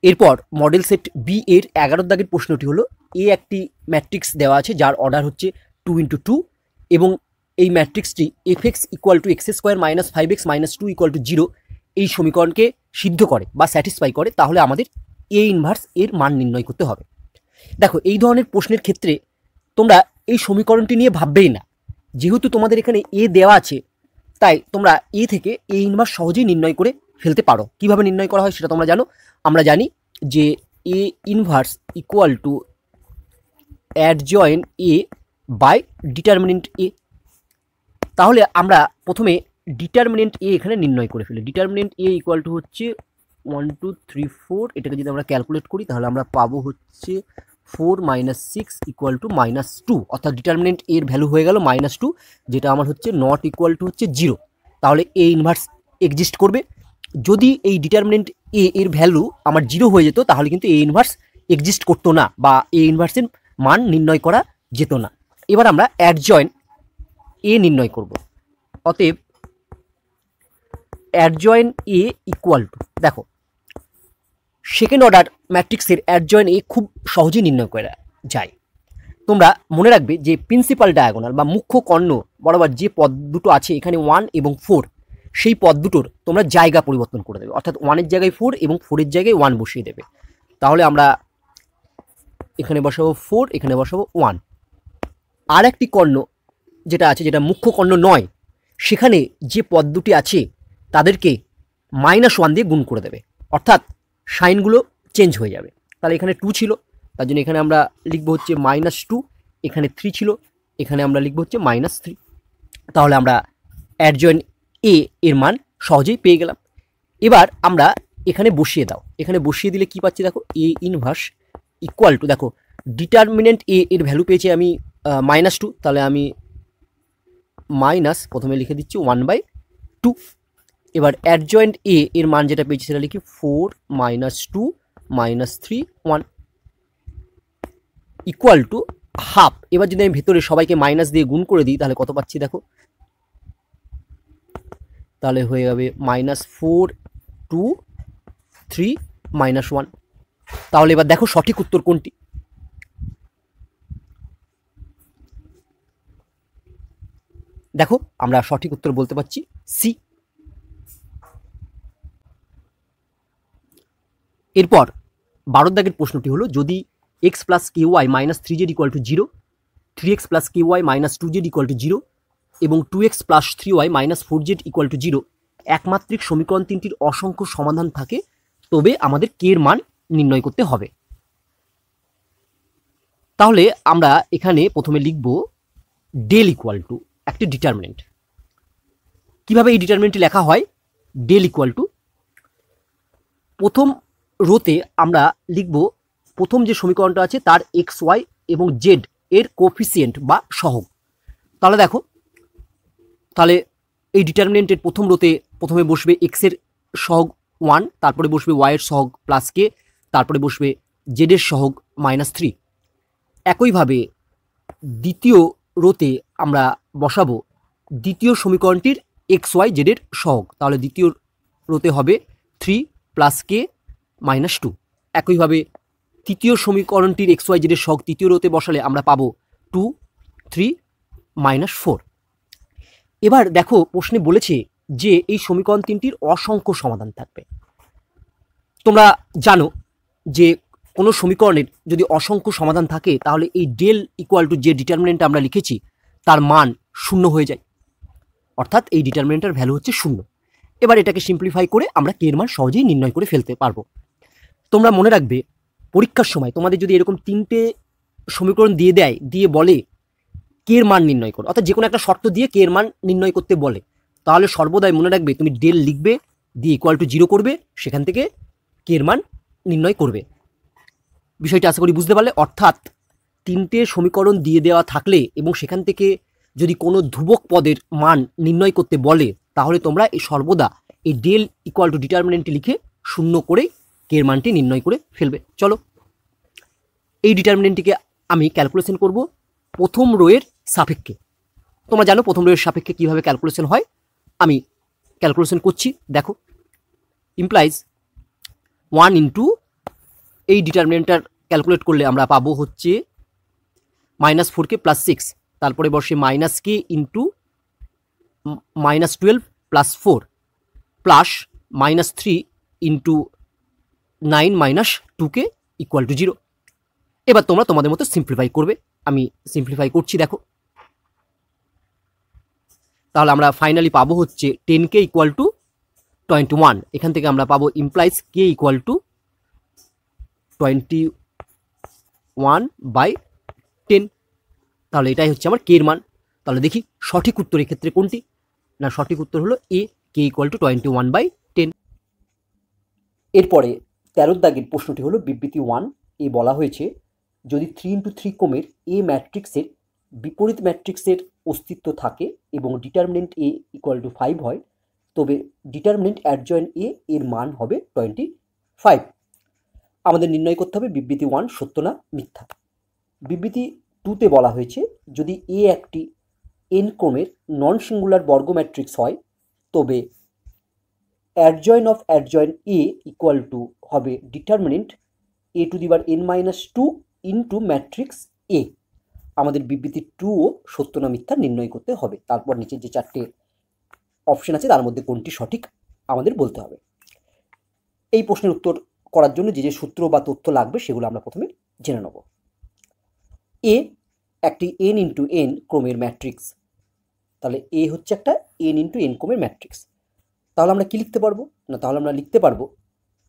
এরপর model set B এর 11 দাগের প্রশ্নটি হলো, এ একটি ম্যাট্রিক্স দেওয়া আছে যার অর্ডার হচ্ছে 2 × 2 এবং এই ম্যাট্রিক্সটি fx = x² - 5x - 2 = 0 এই সমীকরণকে সিদ্ধ করে বা স্যাটিসফাই করে, তাহলে আমাদের এ ইনভার্স এর মান নির্ণয় করতে হবে। দেখো, এই ধরনের প্রশ্নের ক্ষেত্রে তোমরা এই সমীকরণটি নিয়ে ভাববেই না, যেহেতু তোমাদের এখানে এ দেওয়া আছে, তাই তোমরা এ থেকে এ ইনভার্স সহজেই নির্ণয় করে ফেলতে পারো। কিভাবে নির্ণয় করা হয় সেটা তোমরা জানো। আমরা জানি যে A inverse = adjoint A by determinant A. তাহলে আমরা প্রথমে ডিটারমিনেন্ট এ এখানে নির্ণয় করে ফেলি। ডিটারমিনেন্ট এ = হচ্ছে 1 2 3 4। এটাকে যদি আমরা ক্যালকুলেট করি তাহলে আমরা পাবো হচ্ছে 4 - 6 = -2, অর্থাৎ ডিটারমিনেন্ট এর ভ্যালু হয়ে গেল -2, যেটা আমার হচ্ছে নট ইকুয়াল টু হচ্ছে 0। তাহলে এ ইনভার্স এক্সিস্ট করবে। যদি এই ডিটারমিনেন্ট এ এর ভ্যালু আমার 0 হয়ে যেত তাহলে কিন্তু এ ইনভার্স এক্সিস্ট করতো না বা এ ইনভার্সের মান নির্ণয় করা যেত না। এবার আমরা অ্যাডজয়েন্ট এ নির্ণয় করব। অতএব অ্যাডজয়েন্ট এ = দেখো, সেকেন্ড অর্ডার ম্যাট্রিক্সের অ্যাডজয়েন্ট এ খুব সহজেই নির্ণয় করা যায়। তোমরা মনে রাখবে যে প্রিন্সিপাল ডায়াগোনাল বা মুখ্য কর্ণ বরাবর যে পদ দুটো আছে এখানে 1 এবং 4, সেই পদ দুটোর তোমরা জায়গা পরিবর্তন করে দেবে, অর্থাৎ 1-এর জায়গায় 4 এবং 4-এর জায়গায় 1 বসিয়ে দেবে। তাহলে আমরা এখানে বসাবো 4, এখানে বসাবো 1। আর একটি কর্ণ যেটা আছে, যেটা মুখ্য কর্ণ নয়, সেখানে যে পদ দুটি আছে তাদেরকে -1 দিয়ে গুণ করে দেবে, অর্থাৎ সাইনগুলো চেঞ্জ হয়ে যাবে। তাহলে এখানে 2 ছিল, তার জন্য এখানে আমরা লিখবো হচ্ছে -2, এখানে 3 ছিল, এখানে আমরা লিখবো হচ্ছে -3। তাহলে আমরা অ্যাডজয়েন্ট এ এর মান সহজেই পেয়ে গেলাম। এবার আমরা এখানে বসিয়ে দাও, এখানে বসিয়ে দিলে কি পাচ্ছি দেখো, এ ইনভার্স = দেখো ডিটারমিনেন্ট এ এর ভ্যালু পেয়েছি আমি -2, তাহলে আমি প্রথমে লিখে দিচ্ছি 1/2। এবার অ্যাডজয়েন্ট এ এর মান যেটা পেয়েছি সেটা লিখি 4 - 2 - 3 1 = 1/2। এবার যদি আমি ভেতরে সবাইকে মাইনাস দিয়ে গুণ করে দিই তাহলে কত পাচ্ছি দেখো, তাহলে হয়ে যাবে -4 2 3 -1। তাহলে এবার দেখো সঠিক উত্তর কোনটি। দেখো আমরা সঠিক উত্তর বলতে পারছি সি। এরপর 12 দাগের প্রশ্নটি হলো, যদি x + ky - 3z = 0, 3x + ky - 2z = 0 এবং 2x + 3y - 4z = 0 একমাত্রিক সমীকরণ তিনটির অসংখ্য সমাধান থাকে, তবে আমাদের কে এর মান নির্ণয় করতে হবে। তাহলে আমরা এখানে প্রথমে লিখব ডেল = একটি ডিটারমিনেন্ট। কিভাবে এই ডিটারমিনেন্টটি লেখা হয়, ডেল = প্রথম রোতে আমরা লিখব প্রথম যে সমীকরণটা আছে তার এক্স ওয়াই এবং জেড এর কোফিসিয়েন্ট বা সহগ। তাহলে দেখো, তাহলে এই ডিটারমিনেন্টের প্রথম রোতে প্রথমে বসবে এক্স এর সহগ 1, তারপরে বসবে ওয়াই এর সহগ +k, তারপরে বসবে জেড এর সহগ -3। একইভাবে দ্বিতীয় রোতে আমরা বসাবো দ্বিতীয় সমীকরণটির এক্স ওয়াই জেড এর সহগ। তাহলে দ্বিতীয় রোতে হবে 3 + k - 2। একইভাবে তৃতীয় সমীকরণটির এক্স ওয়াই জেড এর সহগ তৃতীয় রোতে বসালে আমরা পাবো 2 3 - 4। এবার দেখো প্রশ্নে বলেছে যে এই সমীকরণ তিনটির অসংখ্য সমাধান থাকবে। তোমরা জানো যে কোনো সমীকরণের যদি অসংখ্য সমাধান থাকে তাহলে এই ডেল = যে ডিটারমিনেন্ট আমরা লিখেছি তার মান 0 হয়ে যায়, অর্থাৎ এই ডিটারমিনেন্টের ভ্যালু হচ্ছে 0। এবার এটাকে সিম্পলিফাই করে আমরা কে এর মান সহজেই নির্ণয় করে ফেলতে পারবো। তোমরা মনে রাখবে, পরীক্ষার সময় তোমাদের যদি এরকম 3টে সমীকরণ দিয়ে দেয়, দিয়ে বলে কে এর মান নির্ণয় করো, অর্থাৎ যে কোনো একটা শর্ত দিয়ে কে এর মান নির্ণয় করতে বলে, তাহলে সর্বদাই মনে রাখবে তুমি ডেল লিখবে, দিয়ে =0 করবে, সেখান থেকে কে এর মান নির্ণয় করবে। বিষয়টা আশা করি বুঝতে পারলে। অর্থাৎ 3টে সমীকরণ দিয়ে দেওয়া থাকলে এবং সেখান থেকে যদি কোনো ধ্রুবক পদের মান নির্ণয় করতে বলে তাহলে তোমরা এই সর্বদা এই ডেল = ডিটারমিনেন্টটি লিখে 0 করে কে এর মানটি নির্ণয় করে ফেলবে। চলো এই ডিটারমিনেন্টটিকে আমি ক্যালকুলেশন করব প্রথম রোয়ের সাপেক্ষে। তোমরা জানো প্রথম রোয়ের সাপেক্ষে কিভাবে ক্যালকুলেশন হয়, আমি ক্যালকুলেশন করছি। দেখো, ইমপ্লাইজ 1 × এই ডিটারমিনেন্টটার ক্যালকুলেট করলে আমরা পাবো হচ্ছে -4k + 6, তারপরে বসে -k into -12 + 4 plus -3 into 9 - 2k = 0। এবার তোমরা তোমাদের মতো সিম্পলিফাই করবে, আমি সিম্পলিফাই করছি দেখো। তাহলে আমরা ফাইনালি পাবো হচ্ছে 10k = 21। এখান থেকে আমরা পাবো ইমপ্লাইজ k = 21/10। তাহলে এটাই হচ্ছে আমার k এর মান। তাহলে দেখি সঠিক উত্তর এক্ষেত্রে কোনটি, না সঠিক উত্তর হলো এ, k = 21/10। এরপরে 13 দাগের প্রশ্নটি হলো বিবৃতি 1 এ বলা হয়েছে যদি 3x3 ক্রমের এ ম্যাট্রিক্সের বিপরীত ম্যাট্রিক্সের অস্তিত্ব থাকে এবং ডিটারমিনেন্ট এ = 5 হয়, তবে ডিটারমিনেন্ট অ্যাডজয়েন্ট এ এর মান হবে 25। আমাদের নির্ণয় করতে হবে বিবৃতি 1 সত্য না মিথ্যা। বিবৃতি 2তে বলা হয়েছে যদি এ একটি n ক্রমের নন সিঙ্গুলার বর্গ ম্যাট্রিক্স হয়, তবে অ্যাডজয়েন্ট অফ অ্যাডজয়েন্ট এ = হবে ডিটারমিনেন্ট a⁻n-2 ইন্টু ম্যাট্রিক্স এ। আমাদের বিবৃতি 2ও সত্য না মিথ্যা নির্ণয় করতে হবে। তারপর নিচে যে 4টে অপশন আছে তার মধ্যে কোনটি সঠিক আমাদের বলতে হবে। এই প্রশ্নের উত্তর করার জন্য যে সূত্র বা তথ্য লাগবে সেগুলো আমরা প্রথমে জেনে নেব। এ একটি n × n ক্রমের ম্যাট্রিক্স, তাহলে এ হচ্ছে একটা n × n ক্রমের ম্যাট্রিক্স। তাহলে আমরা কি লিখতে পারবো, না তাহলে আমরা লিখতে পারবো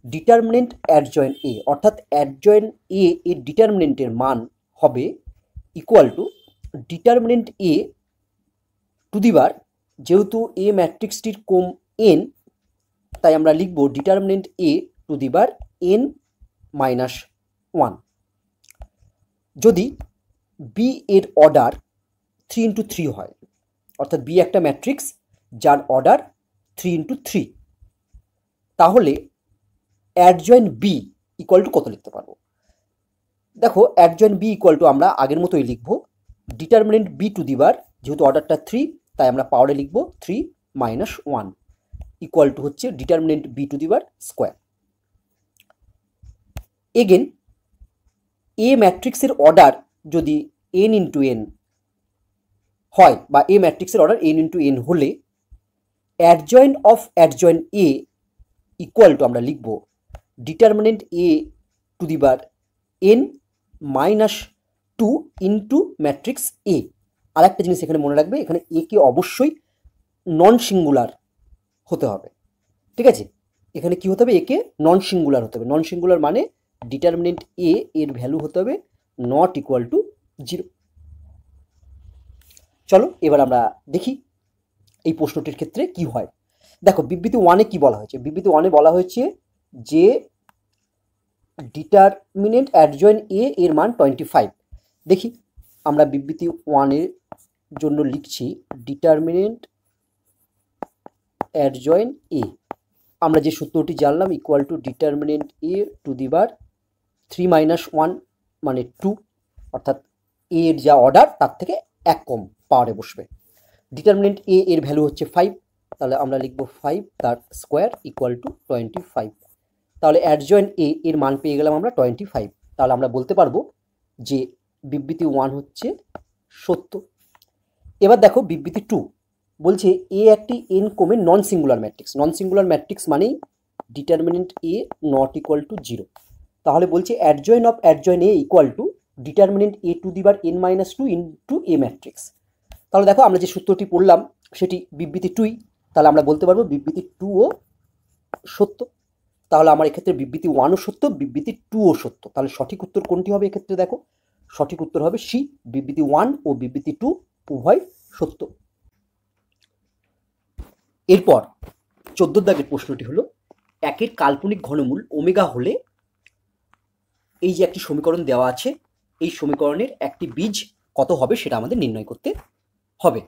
ডিটারমিনেন্ট অ্যাডজয়েন্ট এ, অর্থাৎ অ্যাডজয়েন্ট এ এর ডিটারমিনেন্টের মান হবে ডিটারমিনেন্ট এ টু দি বার, যেহেতু এ ম্যাট্রিক্সটির ক্রম n, তাই আমরা লিখব determinant A to the bar n-1। যদি বি এর অর্ডার 3x3 হয়, অর্থাৎ বি একটা ম্যাট্রিক্স যার অর্ডার 3x3, তাহলে অ্যাডজয়েন্ট বি = কত লিখতে পারবো? দেখো অ্যাডজয়েন্ট বি = আমরা আগের মতোই লিখব ডিটারমিনেন্ট বি টু দি বার, যেহেতু অর্ডারটা 3 তাই আমরা পাওয়ারে লিখব 3 - 1 = হচ্ছে ডিটারমিনেন্ট বি টু দি বার স্কোয়ার। এগেন এ ম্যাট্রিক্সের অর্ডার যদি n × n হয়, বা এ ম্যাট্রিক্সের অর্ডার n × n হলে অ্যাডজয়েন্ট অফ অ্যাডজয়েন্ট এ = আমরা লিখব ডিটারমিনেন্ট এ টু দি বার n-2 ইন্টু ম্যাট্রিক্স এ। আর একটা জিনিস এখানে মনে রাখবে, এখানে এ কে অবশ্যই নন সিঙ্গুলার হতে হবে, ঠিক আছে? এখানে কি হতে হবে, একে নন সিঙ্গুলার হতে হবে। নন সিঙ্গুলার মানে ডিটারমিনেন্ট এ এর ভ্যালু হতে হবে ≠ 0। চলো এবার আমরা দেখি এই প্রশ্নটির ক্ষেত্রে কি হয়। দেখো বিবৃতি 1-এ কি বলা হয়েছে, বিবৃতি 1-এ বলা হয়েছে যে ডিটারমিনেন্ট অ্যাডজয়েন্ট এ এর মান 25। দেখি আমরা বিবৃতি 1-এর জন্য লিখছি ডিটারমিনেন্ট অ্যাডজয়েন্ট এ। আমরা যে সূত্রটি জানলাম ডিটারমিনেন্ট এ টু দি বার 3 - 1 মানে 2, অর্থাৎ এ এর যা অর্ডার তার থেকে 1 কম পাওয়ারে বসবে। ডিটারমিনেন্ট এ এর ভ্যালু হচ্ছে 5, তাহলে আমরা লিখব 5 তার স্কোয়ার = 25। তাহলে অ্যাডজয়েন্ট এ এর মান পেয়ে গেলাম আমরা 25। তাহলে আমরা বলতে পারবো যে বিবৃতি 1 হচ্ছে সত্য। এবার দেখো বিবৃতি 2 বলছে এ একটি n ক্রমের non singular matrix. Non singular matrix মানেই ডিটারমিনেন্ট এ ≠ 0। তাহলে বলছে adjoint of adjoint A = determinant A to the বার n-2 ইন্টু এ ম্যাট্রিক্স। তাহলে দেখো আমরা যে সূত্রটি পড়লাম সেটি বিবৃতি 2ই, তাহলে আমরা বলতে পারবো বিবৃতি 2ও সত্য। তাহলে আমার এক্ষেত্রে বিবৃতি 1ও সত্য, বিবৃতি 2ও সত্য। তাহলে সঠিক উত্তর কোনটি হবে এক্ষেত্রে? দেখো সঠিক উত্তর হবে সি, বিবৃতি 1 ও বিবৃতি 2 উভয় সত্য। এরপর 14 দাগের প্রশ্নটি হলো একের কাল্পনিক ঘনমূল ওমেগা হলে এই যে একটি সমীকরণ দেওয়া আছে, এই সমীকরণের একটি বীজ কত হবে সেটা আমাদের নির্ণয় করতে হবে।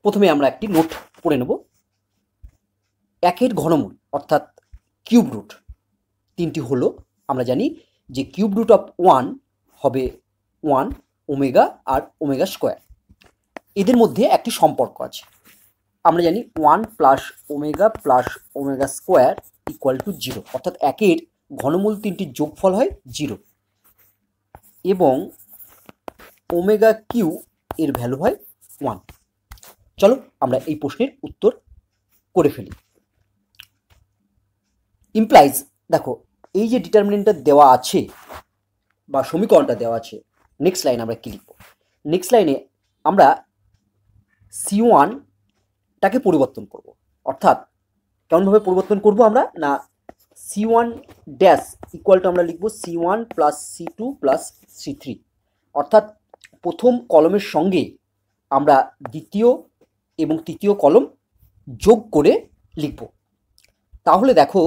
প্রথমে আমরা একটি নোট পড়ে নেব। একের ঘনমূল অর্থাৎ কিউব রুট তিনটি হলো, আমরা জানি যে কিউব রুট অফ 1 হবে 1 ওমেগা আর ওমেগা স্কোয়ার। এদের মধ্যে একটি সম্পর্ক আছে, আমরা জানি 1 + ওমেগা + ওমেগা স্কোয়ার = 0, অর্থাৎ একের ঘনমূল তিনটির যোগফল হয় 0 এবং ওমেগা কিউ এর ভ্যালু হয় 1। চলো আমরা এই প্রশ্নের উত্তর করে ফেলি। ইমপ্লাইজ, দেখো এই যে ডিটারমিনেন্টটা দেওয়া আছে বা সমীকরণটা দেওয়া আছে, নেক্সট লাইন আমরা কি লিখব? নেক্সট লাইনে আমরা C1টাকে পরিবর্তন করব, অর্থাৎ কেমনভাবে পরিবর্তন করব আমরা না, C1 ড্যাশ ইকুয়াল টু আমরা লিখব C1 plus C2 plus C3, অর্থাৎ প্রথম কলমের সঙ্গে আমরা দ্বিতীয় এবং তৃতীয় কলম যোগ করে লিখব। তাহলে দেখো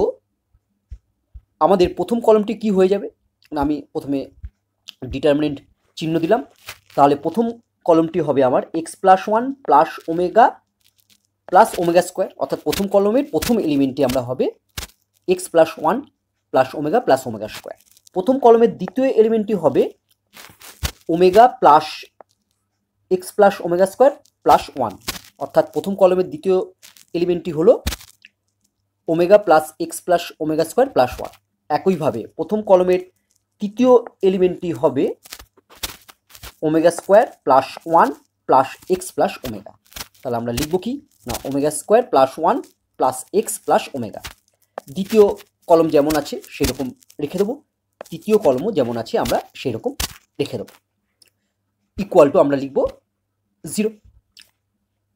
আমাদের প্রথম কলমটি কি হয়ে যাবে না, আমি প্রথমে ডিটারমিনেন্ট চিহ্ন দিলাম, তাহলে প্রথম কলমটি হবে আমার x+1 প্লাস ওমেগা স্কোয়ার, অর্থাৎ প্রথম কলমের প্রথম এলিমেন্টটি আমরা হবে x+1 প্লাস ওমেগা স্কোয়ার। প্রথম কলমের দ্বিতীয় এলিমেন্টটি হবে omega plus x plus omega square plus 1, অর্থাৎ প্রথম কলমের দ্বিতীয় এলিমেন্টটি হলো omega plus x plus omega square plus 1। একইভাবে প্রথম কলমের তৃতীয় এলিমেন্টটি হবে omega square plus 1 plus x plus omega. তাহলে আমরা লিখব কি না, omega square plus 1 plus x plus omega. দ্বিতীয় কলম যেমন আছে সেরকম রেখে দেবো, তৃতীয় কলমও যেমন আছে আমরা সেরকম রেখে দেবো, ইকুয়াল টু আমরা লিখব 0।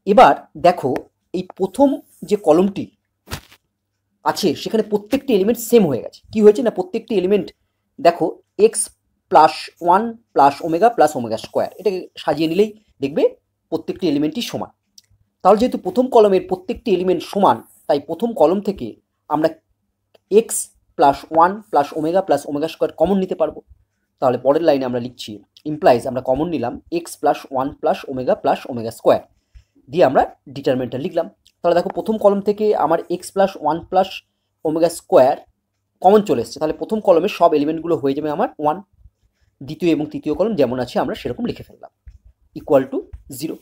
এবার দেখো এই প্রথম যে কলমটি আছে সেখানে প্রত্যেকটি এলিমেন্ট সেম হয়ে গেছে। কি হয়েছে না, প্রত্যেকটি এলিমেন্ট দেখো x+1 প্লাস ওমেগা স্কোয়ার, এটাকে সাজিয়ে নিলেই দেখবে প্রত্যেকটি এলিমেন্টই সমান। তাহলে যেহেতু প্রথম কলমের প্রত্যেকটি এলিমেন্ট সমান, তাই প্রথম কলম থেকে আমরা x+1 plus omega square common নিতে পারবো। তাহলে পরের লাইনে আমরা লিখছি ইমপ্লাইজ, আমরা কমন নিলাম x+1 প্লাস ওমেগা স্কোয়ার দিয়ে আমরা ডিটারমিনেন্টটা লিখলাম। তাহলে দেখো প্রথম কলম থেকে আমার x+1 plus omega square common চলে এসছে, তাহলে প্রথম কলমের সব এলিমেন্টগুলো হয়ে যাবে আমার 1। দ্বিতীয় এবং তৃতীয় কলম যেমন আছে আমরা সেরকম লিখে ফেললাম, ইকুয়াল টু 0।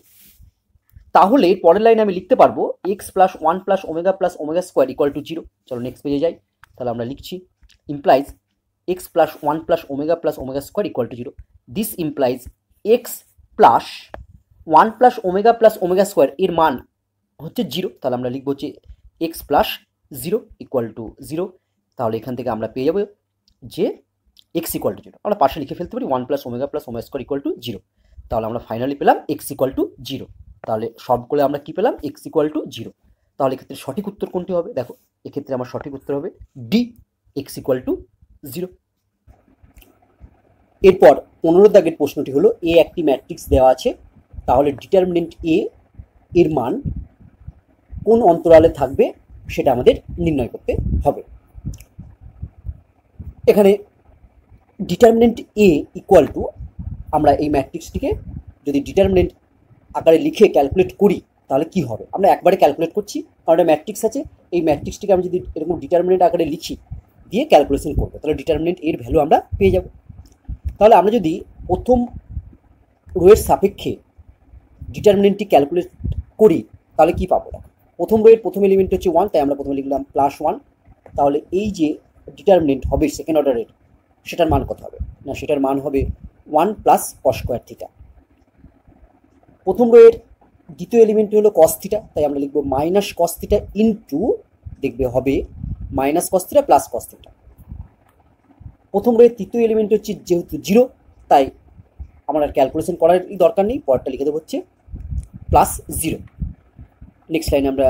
তাহলে পরের লাইনে আমি লিখতে পারবো x+1 plus omega square equal to 0। চলো নেক্সট পেজে যাই। তাহলে আমরা লিখছি implies x+1 plus omega square equal to 0। This implies x+1 plus omega square এর মান হচ্ছে 0। তাহলে আমরা লিখবো হচ্ছে x প্লাস 0 ইকুয়াল টু 0। তাহলে এখান থেকে আমরা পেয়ে যাবো যে x ইকুয়াল টু 0। আমরা পাশে লিখে ফেলতে পারি 1 plus omega square equal to 0। তাহলে আমরা ফাইনালি পেলাম x ইকুয়াল টু 0। তাহলে সবগুলো আমরা কি পেলাম, x ইকুয়াল টু 0। তাহলে এক্ষেত্রে সঠিক উত্তর কোনটি হবে? দেখো এক্ষেত্রে আমার সঠিক উত্তর হবে ডি, x ইকুয়াল টু 0। এরপর 15 দাগের প্রশ্নটি হলো, এ একটি ম্যাট্রিক্স দেওয়া আছে, তাহলে ডিটারমিনেন্ট এ এর মান কোন অন্তরালে থাকবে সেটা আমাদের নির্ণয় করতে হবে। এখানে ডিটারমিনেন্ট এ ইকুয়াল টু, আমরা এই ম্যাট্রিক্সটিকে যদি ডিটারমিনেন্ট আকারে লিখে ক্যালকুলেট করি তাহলে কি হবে, আমরা একবারে ক্যালকুলেট করছি কারণ একটা ম্যাট্রিক্স আছে, এই ম্যাট্রিক্সটিকে আমি যদি এরকম ডিটারমিনেন্ট আকারে লিখি দিয়ে ক্যালকুলেশন করবো তাহলে ডিটারমিনেন্ট এর ভ্যালু আমরা পেয়ে যাব। তাহলে আমরা যদি প্রথম রোয়ের সাপেক্ষে ডিটারমিনেন্টটি ক্যালকুলেট করি তাহলে কি পাবো, দেখো প্রথম রোয়ের প্রথম এলিমেন্ট হচ্ছে 1, তাই আমরা প্রথমে লিখলাম +1। তাহলে এই যে ডিটারমিনেন্ট হবে সেকেন্ড অর্ডারের, সেটার মান কত হবে না, সেটার মান হবে 1 প্লাস cos স্কোয়ার থিটা। প্রথম রোয়ের দ্বিতীয় এলিমেন্টটি হলো cos থিটা, তাই আমরা লিখবো মাইনাস cos থিটা ইন্টু, দেখবে হবে minus cos theta plus cos theta. প্রথম রোয়ের তৃতীয় এলিমেন্ট হচ্ছে যেহেতু 0, তাই আমার আর ক্যালকুলেশন করারই দরকার নেই, পরেরটা লিখে দেবো হচ্ছে +0। নেক্সট লাইনে আমরা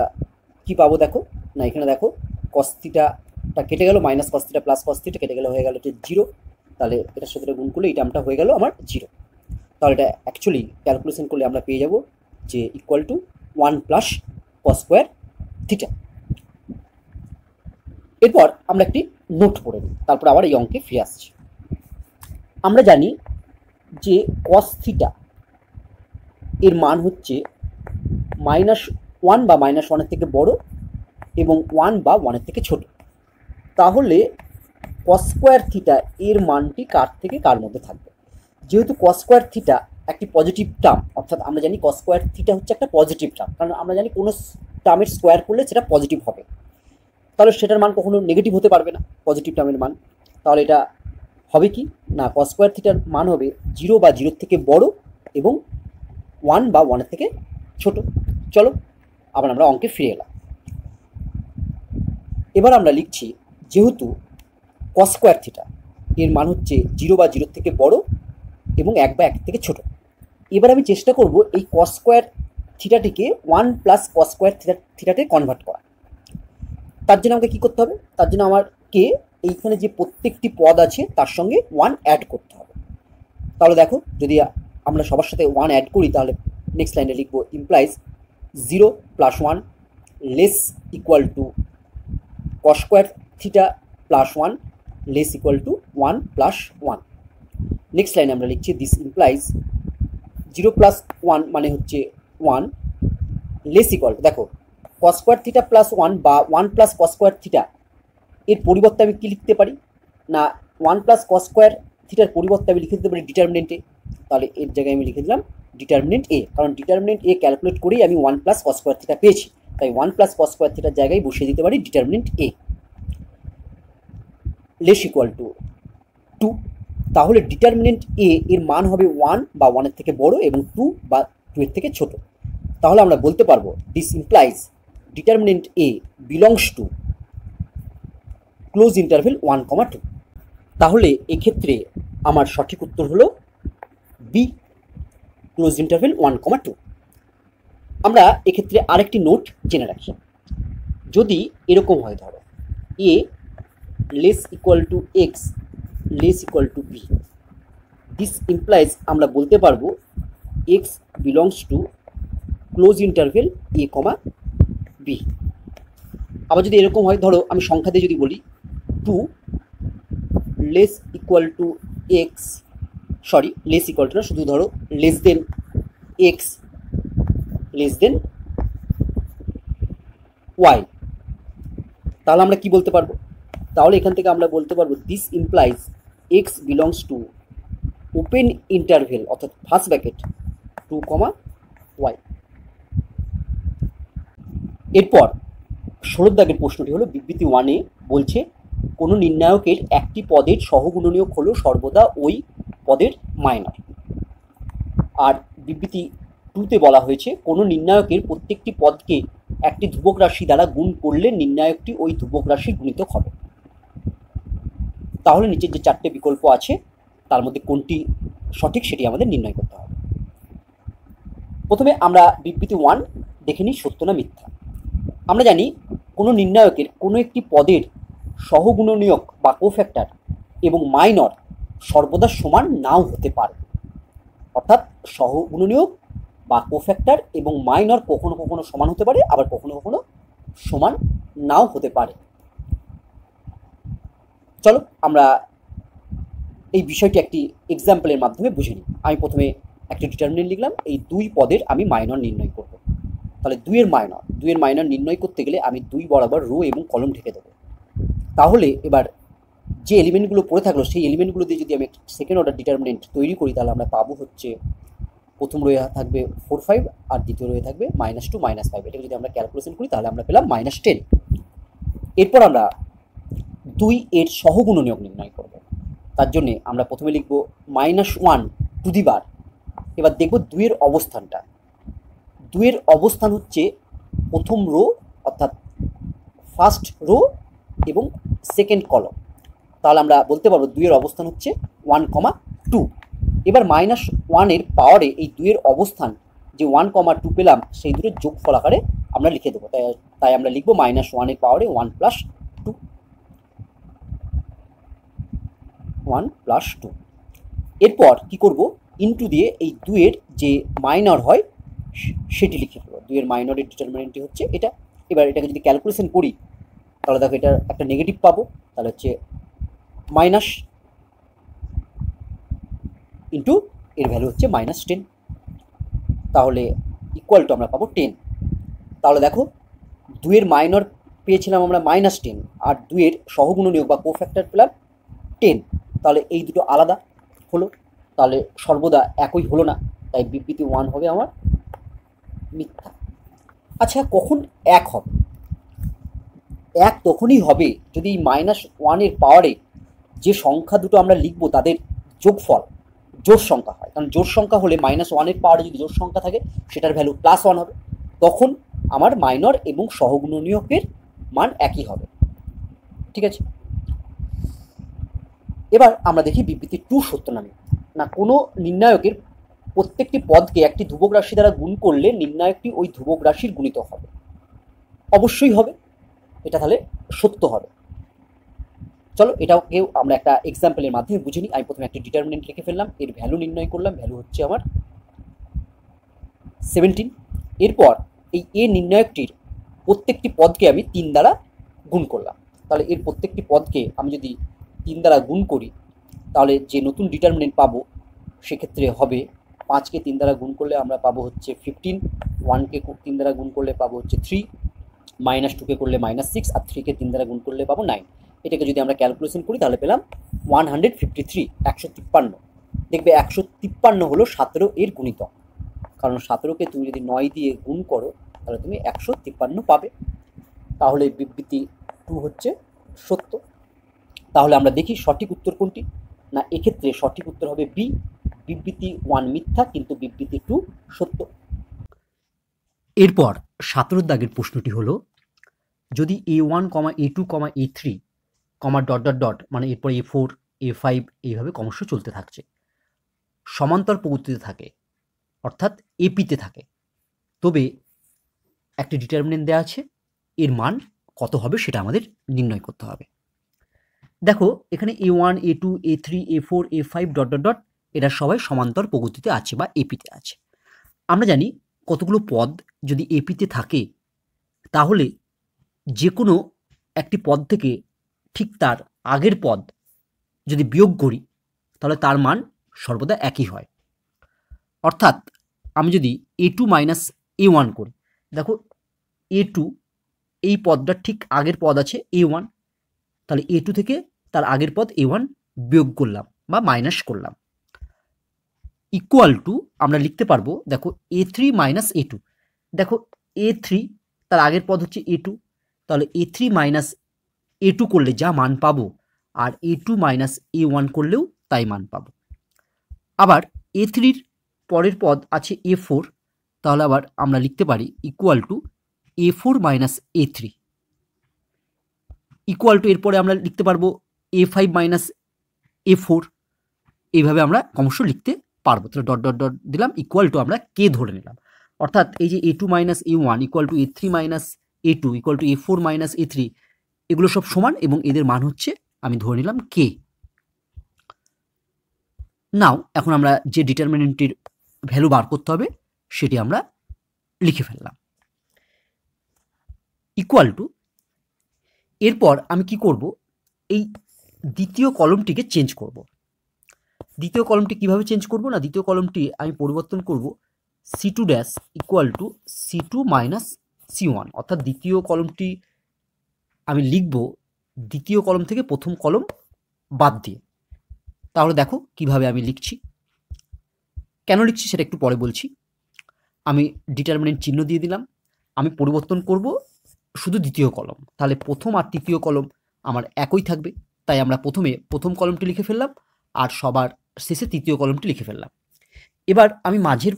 কি পাবো দেখো না, এখানে দেখো cos থিটাটা কেটে গেল, minus cos theta plus cos theta কেটে গেলে হয়ে গেল হচ্ছে 0। তাহলে এটার সাথে গুণ করলে এই টার্মটা হয়ে গেল আমার 0। তাহলে এটা অ্যাকচুয়ালি ক্যালকুলেশন করলে আমরা পেয়ে যাব যে equal to 1 plus cos square theta. এরপর আমরা একটি নোট পড়ে নিই, তারপর আবার এই অঙ্কে ফিরে আসছি। আমরা জানি যে cos থিটা এর মান হচ্ছে -1 বা -1 থেকে বড় এবং 1 বা 1 থেকে ছোট। তাহলে cos স্কোয়ার থিটা এর মানটি কার থেকে কার মধ্যে থাকবে? যেহেতু cos স্কোয়ার থিটা একটি পজিটিভ টার্ম, অর্থাৎ আমরা জানি cos স্কোয়ার থিটা হচ্ছে একটা পজিটিভ টার্ম, কারণ আমরা জানি কোনো টার্মের স্কোয়ার করলে সেটা পজিটিভ হবে। তাহলে সেটার মান কখনো নেগেটিভ হতে পারবে না, পজিটিভ টার্মের মান। তাহলে এটা হবে কি না, কস স্কোয়ার থিটার মান হবে 0 বা 0 থেকে বড় এবং 1 বা 1 থেকে ছোট। চলো আবার আমরা অঙ্কে ফিরে এলাম। এবার আমরা লিখছি যেহেতু কস স্কোয়ার থিটা এর মান হচ্ছে 0 বা 0 থেকে বড় এবং 1 বা 1 থেকে ছোট। এবার আমি চেষ্টা করব এই কস স্কোয়ার থিটাটিকে 1 প্লাস কস স্কোয়ার থিটাতে কনভার্ট করা। তার জন্য আমাকে কী করতে হবে, তার জন্য আমাকে এইখানে যে প্রত্যেকটি পদ আছে তার সঙ্গে 1 অ্যাড করতে হবে। তাহলে দেখো, যদি আমরা সবার সাথে 1 অ্যাড করি তাহলে নেক্সট লাইনে লিখবো implies 0 plus 1 less equal to cos square theta plus 1 less equal to 1 plus 1। Next লাইনে আমরা লিখছি দিস ইমপ্লাইজ 0 প্লাস 1 মানে হচ্ছে 1 লেস ইকুয়াল টু, দেখো কস স্কোয়ার থিটা প্লাস 1 বা 1 প্লাস কস স্কোয়ার থিটা এর পরিবর্তে আমি কী লিখতে পারি না, 1 প্লাস কস স্কোয়ার থিটার পরিবর্তে আমি লিখে দিতে পারি ডিটারমিনেন্ট এ। তাহলে এর জায়গায় আমি লিখে দিলাম ডিটারমিনেন্ট এ, কারণ ডিটারমিনেন্ট এ ক্যালকুলেট করেই আমি 1 প্লাস কস স্কোয়ার থিটা পেয়েছি, তাই 1 প্লাস কস স্কোয়ার থিটার জায়গায় বসিয়ে দিতে পারি ডিটারমিনেন্ট এ লেস ইকুয়াল টু 2। তাহলে ডিটারমিনেন্ট এ এর মান হবে 1 বা 1 এর থেকে বড় এবং 2 বা 2 এর থেকে ছোট। তাহলে আমরা বলতে পারবো this implies determinant A belongs to close interval 1, 2। তাহলে এক্ষেত্রে আমার সঠিক উত্তর হলো বি, ক্লোজ ইন্টারভেল 1, 2। আমরা এক্ষেত্রে আরেকটি নোট জেনে রাখি, যদি এরকম হয় ধরো A less equal to X less equal to B, this implies আমরা বলতে পারবো X belongs to close interval A, B. আবার যদি এরকম হয় ধরো আমি সংখ্যা দিয়ে যদি বলি 2 less equal to X, sorry less equal to না, শুধু ধরো less than X less than Y, তাহলে আমরা কি বলতে পারবো, তাহলে এখান থেকে আমরা বলতে পারবো this implies x belongs to open interval অর্থাৎ ফার্স্ট ব্র্যাকেট 2, ওয়াই। এরপর 16 দাগের প্রশ্নটি হলো বিবৃতি 1-এ বলছে কোনো নির্ণায়কের একটি পদের সহগুণনীয়ক হলো সর্বদা ওই পদের মাইনর। আর বিবৃতি 2-তে বলা হয়েছে কোনো নির্ণায়কের প্রত্যেকটি পদকে একটি ধ্রুবক রাশি দ্বারা গুণ করলে নির্ণায়কটি ওই ধ্রুবক রাশির গুণিতক হবে। তাহলে নিচের যে 4টে বিকল্প আছে তার মধ্যে কোনটি সঠিক সেটি আমাদের নির্ণয় করতে হবে। প্রথমে আমরা বিবৃতি 1 দেখে নিই সত্য না মিথ্যা। আমরা জানি কোনো নির্ণায়কের কোনো একটি পদের সহগুণনীয়ক বা কোফ্যাক্টর এবং মাইনর সর্বদা সমান নাও হতে পারে, অর্থাৎ সহগুণনীয়ক বা কোফ্যাক্টর এবং মাইনর কখনো কখনো সমান হতে পারে, আবার কখনো কখনো সমান নাও হতে পারে। চলো আমরা এই বিষয়টি একটি এক্সাম্পলের মাধ্যমে বুঝে নিই। আমি প্রথমে একটি ডিটারমিনেন্ট লিখলাম, এই 2 পদের আমি মাইনর নির্ণয় করব। তাহলে 2 এর মাইনর নির্ণয় করতে গেলে আমি 2 বরাবর রো এবং কলম ঢেকে দেবো। তাহলে এবার যে এলিমেন্টগুলো পড়ে থাকলো সেই এলিমেন্টগুলো দিয়ে যদি আমি সেকেন্ড অর্ডার ডিটারমিনেন্ট তৈরি করি তাহলে আমরা পাবো হচ্ছে প্রথম রোয়ে থাকবে 4, 5 আর দ্বিতীয় রোয়ে থাকবে -2, -5। এটাকে যদি আমরা ক্যালকুলেশন করি তাহলে আমরা পেলাম -10। এরপর আমরা 2 এর সহগুণনীয়ক নির্ণয় করব। তার জন্যে আমরা প্রথমে লিখব -1 টু দি বার। এবার দেখব 2 এর অবস্থানটা। 2 এর অবস্থান হচ্ছে প্রথম রো অর্থাৎ ফার্স্ট রো এবং সেকেন্ড কলম। তাহলে আমরা বলতে পারবো 2 এর অবস্থান হচ্ছে 1, 2। এবার -1 এর পাওয়ারে এই 2 এর অবস্থান যে 1, 2 পেলাম সেই দুটোর যোগফল আকারে আমরা লিখে দেবো। তাই আমরা লিখবো -1 এর পাওয়ারে 1 + 2। এরপর কি করব, ইনটু দিয়ে এই 2 এর যে মাইনর হয় সেটি লিখে দেবো। 2 এর মাইনরের ডিটারমিনেন্টটি হচ্ছে এটা। এবার এটাকে যদি ক্যালকুলেশন করি তাহলে দেখো এটা একটা নেগেটিভ পাবো, তাহলে হচ্ছে মাইনাস ইন্টু এর ভ্যালু হচ্ছে -10, তাহলে ইকুয়াল টু আমরা পাবো 10। তাহলে দেখো 2 এর মাইনর পেয়েছিলাম আমরা -10 আর 2 এর সহগুণনীয়ক বা কোফ্যাক্টর পেলাম 10। তাহলে এই দুটো আলাদা হলো, তাহলে সর্বদা একই হলো না, তাই বিবৃতি 1 হবে আমার মিথ্যা। আচ্ছা কখন এক হবে, এক তখনই হবে যদি -1-এর পাওয়ারে যে সংখ্যা দুটো আমরা লিখবো তাদের যোগফল জোড় সংখ্যা হয়। কারণ জোড় সংখ্যা হলে -1-এর পাওয়ারে যদি জোড় সংখ্যা থাকে সেটার ভ্যালু +1 হবে, তখন আমার মাইনর এবং সহগুণনীয়কের মান একই হবে। ঠিক আছে, এবার আমরা দেখি বিবৃতি 2 সত্য না মিথ্যা। না, কোনো নির্ণায়কের প্রত্যেকটি পদকে একটি ধ্রুবক রাশি দ্বারা গুণ করলে নির্ণায়কটি ওই ধ্রুবক রাশির গুণিতক হবে। অবশ্যই হবে, এটা তাহলে সত্য হবে। চলো এটাকেও আমরা একটা এক্সাম্পলের মাধ্যমে বুঝে নিই। আমি প্রথমে একটা ডিটারমিনেন্ট লিখে ফেললাম, এর ভ্যালু নির্ণয় করলাম, ভ্যালু হচ্ছে আমার 17। এরপর এই এ নির্ণায়কটির প্রত্যেকটি পদকে আমি 3 দ্বারা গুণ করলাম। তাহলে এর প্রত্যেকটি পদকে আমি যদি 3 দ্বারা গুণ করি তাহলে যে নতুন ডিটারমিনেন্ট পাবো সেক্ষেত্রে হবে 5কে 3 দ্বারা গুণ করলে আমরা পাবো হচ্ছে 15, 1কে 3 দ্বারা গুণ করলে পাবো হচ্ছে 3, -2কে করলে -6, আর 3কে 3 দ্বারা গুণ করলে পাবো 9। এটাকে যদি আমরা ক্যালকুলেশন করি তাহলে পেলাম 153, 153। দেখবে 153 হলো 17 এর গুণিতক, কারণ 17কে তুমি যদি 9 দিয়ে গুণ করো তাহলে তুমি 153 পাবে। তাহলে বিবৃতি 2 হচ্ছে সত্য। তাহলে আমরা দেখি সঠিক উত্তর কোনটি। না, এক্ষেত্রে সঠিক উত্তর হবে বি, বিবৃতি 1 মিথ্যা কিন্তু বিবৃতি 2 সত্য। এরপর 17 দাগের প্রশ্নটি হলো, যদি A1, A2, A3, মানে এরপর A4, A5 এইভাবে ক্রমশ চলতে থাকছে, সমান্তর পদ্ধতিতে থাকে, অর্থাৎ এপিতে থাকে, তবে একটি ডিটারমিনেন্ট দেওয়া আছে, এর মান কত হবে সেটা আমাদের নির্ণয় করতে হবে। দেখো এখানে A1, A2, A3, A4, A5 এরা সবাই সমান্তর পদ্ধতিতে আছে বা এপিতে আছে। আমরা জানি কতগুলো পদ যদি এপিতে থাকে তাহলে যে কোনো একটি পদ থেকে ঠিক তার আগের পদ যদি বিয়োগ করি তাহলে তার মান সর্বদা একই হয়। অর্থাৎ আমি যদি A2 - A1 করি, দেখো A2 এই পদটার ঠিক আগের পদ আছে A1, তাহলে A2 থেকে তার আগের পদ A1 বিয়োগ করলাম বা মাইনাস করলাম, ইকুয়াল টু আমরা লিখতে পারবো, দেখো A3 - A2। দেখো A3 তার আগের পদ হচ্ছে A2, তাহলে A3 - A2 করলে যা মান পাবো আর A2 - A1 করলেও তাই মান পাবো। আবার A3-র পরের পদ আছে A4, তাহলে আবার আমরা লিখতে পারি equal to A4 - A3, equal to এরপরে আমরা লিখতে পারবো A5 - A4, এইভাবে আমরা ক্রমশ লিখতে পারবো। তাহলে ডট ডট ডট দিলাম, ইকুয়াল টু আমরা কে ধরে নিলাম। অর্থাৎ এই যে A2 - A1 equal to A3 - A2 equal to A4 - A3, এগুলো সব সমান এবং এদের মান হচ্ছে আমি ধরে নিলাম কে। নাও এখন আমরা যে ডিটারমিনেন্টটির ভ্যালু বার করতে হবে সেটি আমরা লিখে ফেললাম, ইকুয়াল টু, এরপর আমি কি করব, এই দ্বিতীয় কলমটিকে চেঞ্জ করব। দ্বিতীয় কলমটি কিভাবে চেঞ্জ করব, না দ্বিতীয় কলমটি আমি পরিবর্তন করব C2 dash equal to C2 - C1, অর্থাৎ দ্বিতীয় কলমটি আমি লিখব দ্বিতীয় কলম থেকে প্রথম কলম বাদ দিয়ে। তাহলে দেখো কিভাবে আমি লিখছি, কেন লিখছি সেটা একটু পরে বলছি। আমি ডিটারমিনেন্ট চিহ্ন দিয়ে দিলাম, আমি পরিবর্তন করব শুধু দ্বিতীয় কলম, তাহলে প্রথম আর তৃতীয় কলম আমার একই থাকবে, তাই আমরা প্রথমে প্রথম কলমটি লিখে ফেললাম আর সবার শেষে তৃতীয় কলমটি লিখে ফেললাম। এবার আমি মাঝের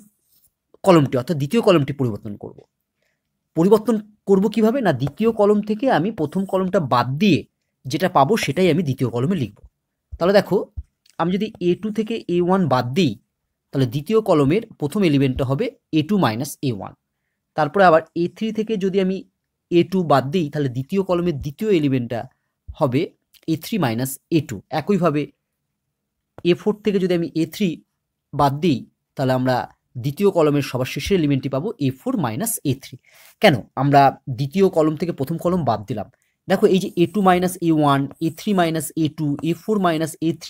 কলমটি অর্থাৎ দ্বিতীয় কলমটি পরিবর্তন করব। পরিবর্তন করব কিভাবে, না দ্বিতীয় কলম থেকে আমি প্রথম কলমটা বাদ দিয়ে যেটা পাবো সেটাই আমি দ্বিতীয় কলমে লিখব। তাহলে দেখো আমি যদি A2 থেকে A1 বাদ দিই তাহলে দ্বিতীয় কলমের প্রথম এলিমেন্টটা হবে A2 - A1, তারপরে আবার A3 থেকে যদি আমি A2 বাদ দিই তাহলে দ্বিতীয় কলমের দ্বিতীয় এলিমেন্টটা হবে A3 - A2। একইভাবে A4 থেকে যদি আমি A3 বাদ দিই তাহলে আমরা দ্বিতীয় কলমের সবার শেষের এলিমেন্টটি পাবো A4 - A3। কেন আমরা দ্বিতীয় কলম থেকে প্রথম কলম বাদ দিলাম, দেখো এই যে A2 - A1, A3 - A2, A4 - A3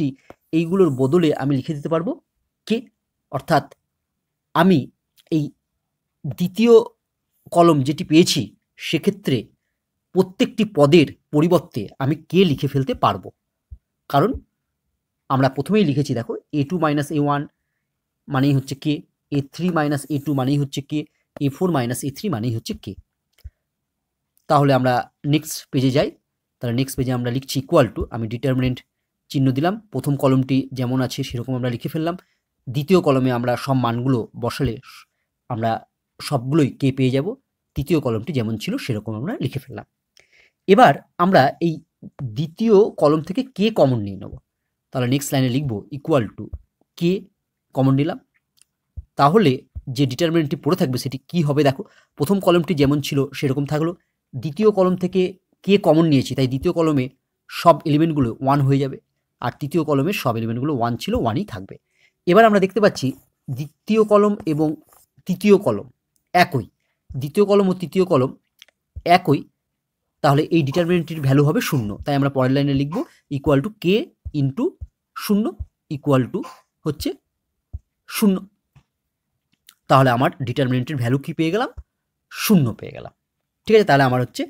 এইগুলোর বদলে আমি লিখে দিতে পারবো কে, অর্থাৎ আমি এই দ্বিতীয় কলম যেটি পেয়েছি সেক্ষেত্রে প্রত্যেকটি পদের পরিবর্তে আমি কে লিখে ফেলতে পারবো, কারণ আমরা প্রথমেই লিখেছি দেখো A2 - A1 মানেই হচ্ছে কে, A3 - A2 মানেই হচ্ছে কে, A4 - A3 মানেই হচ্ছে কে। তাহলে আমরা নেক্সট পেজে যাই। তাহলে নেক্সট পেজে আমরা লিখছি ইকুয়াল টু, আমি ডিটারমিনেন্ট চিহ্ন দিলাম, প্রথম কলমটি যেমন আছে সেরকম আমরা লিখে ফেললাম, দ্বিতীয় কলমে আমরা সব মানগুলো বসালে আমরা সবগুলোই কে পেয়ে যাব, তৃতীয় কলমটি যেমন ছিল সেরকম আমরা লিখে ফেললাম। এবার আমরা এই দ্বিতীয় কলম থেকে কে কমন নিয়ে নেব। তাহলে নেক্সট লাইনে লিখব ইকুয়াল টু কে কমন নিলাম। তাহলে যে ডিটারমিনেন্টটি পড়ে থাকবে সেটি কি হবে দেখো, প্রথম কলমটি যেমন ছিল সেরকম থাকলো, দ্বিতীয় কলম থেকে কে কমন নিয়েছি তাই দ্বিতীয় কলমে সব এলিমেন্টগুলো 1 হয়ে যাবে, আর তৃতীয় কলমে সব এলিমেন্টগুলো 1 ছিল 1ই থাকবে। এবার আমরা দেখতে পাচ্ছি দ্বিতীয় কলম এবং তৃতীয় কলম একই, দ্বিতীয় কলম ও তৃতীয় কলম একই, তাহলে এই ডিটারমিনেন্টটির ভ্যালু হবে 0। তাই আমরা পরের লাইনে লিখব equal to K into 0 equal to হচ্ছে 0। তাহলে আমার ডিটারমিনেন্টের ভ্যালু কি পেয়ে গেলাম, 0 পেয়ে গেলাম। ঠিক আছে, তাহলে আমার হচ্ছে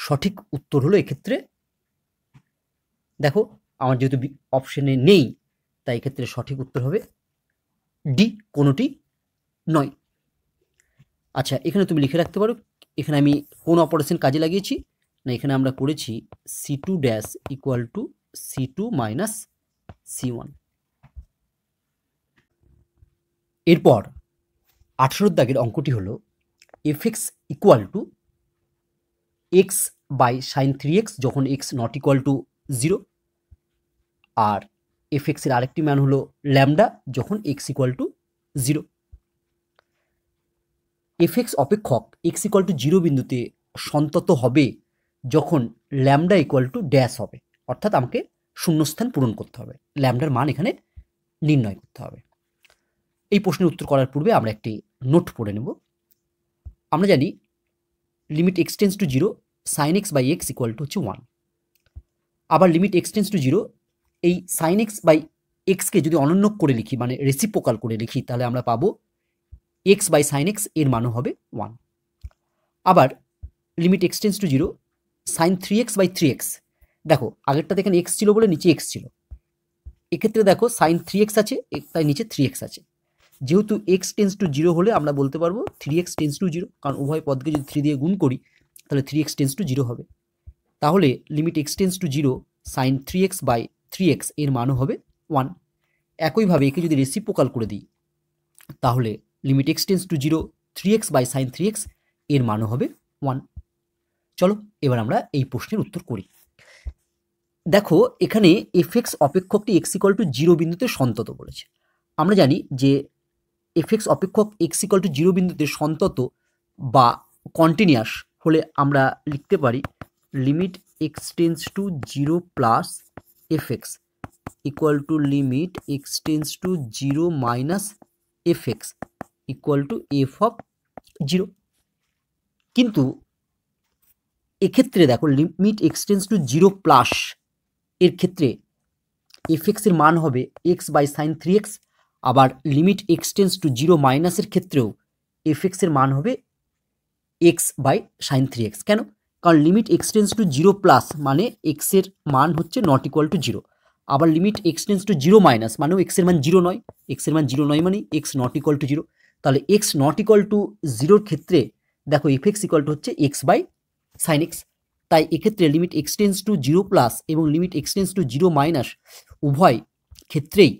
সঠিক উত্তর হলো এক্ষেত্রে, দেখো আমার যেহেতু অপশনে নেই তাই এক্ষেত্রে সঠিক উত্তর হবে ডি, কোনোটি নয়। আচ্ছা, এখানে তুমি লিখে রাখতে পারো এখানে আমি কোন অপারেশন কাজে লাগিয়েছি, না এখানে আমরা করেছি C2 dash equal to C2 minus C1। এরপর 18 দাগের অঙ্কটি হলো fx equal to x by sine 3x যখন x নট ইকুয়াল টু 0, আর fx এর আরেকটি মান হলো ল্যামডা যখন x ইকুয়াল টু 0। fx অপেক্ষক x ইকুয়াল টু 0 বিন্দুতে সন্তত হবে যখন ল্যামডা ইকুয়াল টু ড্যাশ হবে, অর্থাৎ আমাকে শূন্যস্থান পূরণ করতে হবে, ল্যামডার মান এখানে নির্ণয় করতে হবে। এই প্রশ্নের উত্তর করার পূর্বে আমরা একটি নোট পড়ে নেব। আমরা জানি limit x tends to 0 sine x by x equal to হচ্ছে 1। আবার লিমিট x টেন্স টু 0 এই সাইন x বাই এক্সকে যদি অনন্যক করে লিখি মানে রেসিপ্রোকাল করে লিখি তাহলে আমরা পাবো x বাই সাইন x এর মানও হবে 1। আবার limit x tends to 0 sine 3x by 3x, দেখো আগেরটাতে এখানে x ছিল বলে নিচে x ছিল, এক্ষেত্রে দেখো সাইন 3x আছে তাই নিচে 3x আছে, যেহেতু x টেন্স টু 0 হলে আমরা বলতে পারবো 3x টেন্স টু 0, কারণ উভয় পদকে যদি 3 দিয়ে গুণ করি তাহলে 3x টেন্স টু 0 হবে। তাহলে limit x tends to 0 sine 3x by 3x এর মানও হবে 1। একইভাবে একে যদি রেসিপ্রোকাল করে দিই তাহলে limit x tends to 0 3x by sine 3x এর মানও হবে 1। চলো এবার আমরা এই প্রশ্নের উত্তর করি। দেখো এখানে fx অপেক্ষকটি x ইকুয়াল টু 0 বিন্দুতে সন্তত বলেছে। আমরা জানি যে fx অপেক্ষক x ইকুয়াল টু 0 বিন্দুতে সন্তত বা কন্টিনিউয়াস হলে আমরা লিখতে পারি limit x tends to 0 plus fx equal to limit x tends to 0 minus fx equal to f of 0। কিন্তু এক্ষেত্রে দেখো limit x tends to 0 plus এর ক্ষেত্রে fx এর মান হবে x বাই সাইন 3x, আবার লিমিট x টেন্স টু 0 মাইনাসের ক্ষেত্রেও fx এর মান হবে x বাই সাইন 3x। কেন? কারণ limit x tends to 0 plus মানে x এর মান হচ্ছে নট ইকুয়াল টু 0, আবার limit x tends to 0 minus মানেও x এর মান 0 নয়, x এর মান 0 নয় মানে x নট ইকুয়াল টু 0। তাহলে x নট ইকুয়াল টু 0 ক্ষেত্রে দেখো fx ইকুয়াল টু হচ্ছে x বাই সাইন x। তাই এক্ষেত্রে limit x tends to 0 plus এবং limit x tends to 0 minus উভয় ক্ষেত্রেই